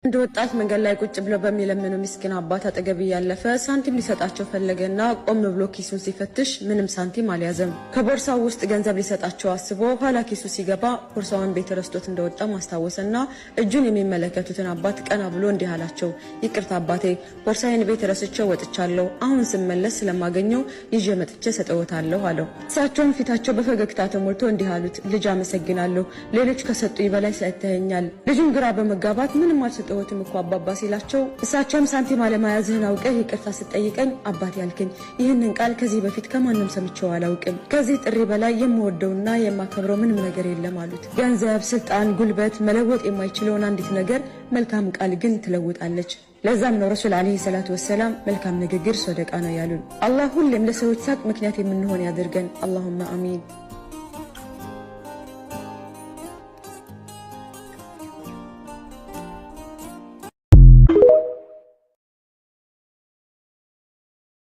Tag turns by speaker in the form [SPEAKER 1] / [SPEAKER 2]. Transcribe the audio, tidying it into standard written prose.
[SPEAKER 1] እንደ ወጣት መንገድ ላይ ቁጭ ብሎ በሚለምኑ ምስኪን አባት አጠገብ ያለፈ ሳንቲም ሊሰጣቸው ፈለገና ቆም ብሎ ኪሱን ሲፈትሽ ምንም ሳንቲም አልያዘም። ከቦርሳው ውስጥ ገንዘብ ሊሰጣቸው አስቦ ኋላ ኪሱ ሲገባ ቦርሳውን ቤት ረስቶት እንደወጣ ማስታወሰና እጁን የሚመለከቱትን አባት ቀና ብሎ እንዲህ አላቸው፣ ይቅርታ አባቴ፣ ቦርሳዬን ቤት ረስቼው ወጥቻለሁ። አሁን ስመለስ ስለማገኘው ይዤ መጥቼ ሰጠውታለሁ አለው። እሳቸውም ፊታቸው በፈገግታ ተሞልቶ እንዲህ አሉት፣ ልጅ አመሰግናለሁ፣ ሌሎች ከሰጡኝ በላይ ሰጥተኸኛል። ልጁም ግራ በመጋባት ምንም አልሰጠ ወትም እኮ አባባ ሲላቸው እሳቸውም ሳንቲም አለማያዝህን አውቀህ ይቅርታ ስጠይቀኝ አባት ያልከኝ ይህንን ቃል ከዚህ በፊት ከማንም ሰምቼው አላውቅም። ከዚህ ጥሪ በላይ የምወደውና የማከብረው ምንም ነገር የለም አሉት። ገንዘብ፣ ስልጣን፣ ጉልበት መለወጥ የማይችለውን አንዲት ነገር መልካም ቃል ግን ትለውጣለች። ለዛም ነው ረሱል አለይሂ ሰላቱ ወሰላም መልካም ንግግር ሶደቃ ነው ያሉን። አላህ ሁሌም ለሰዎች ሳቅ ምክንያት የምንሆን ያድርገን። አላሁመ አሚን።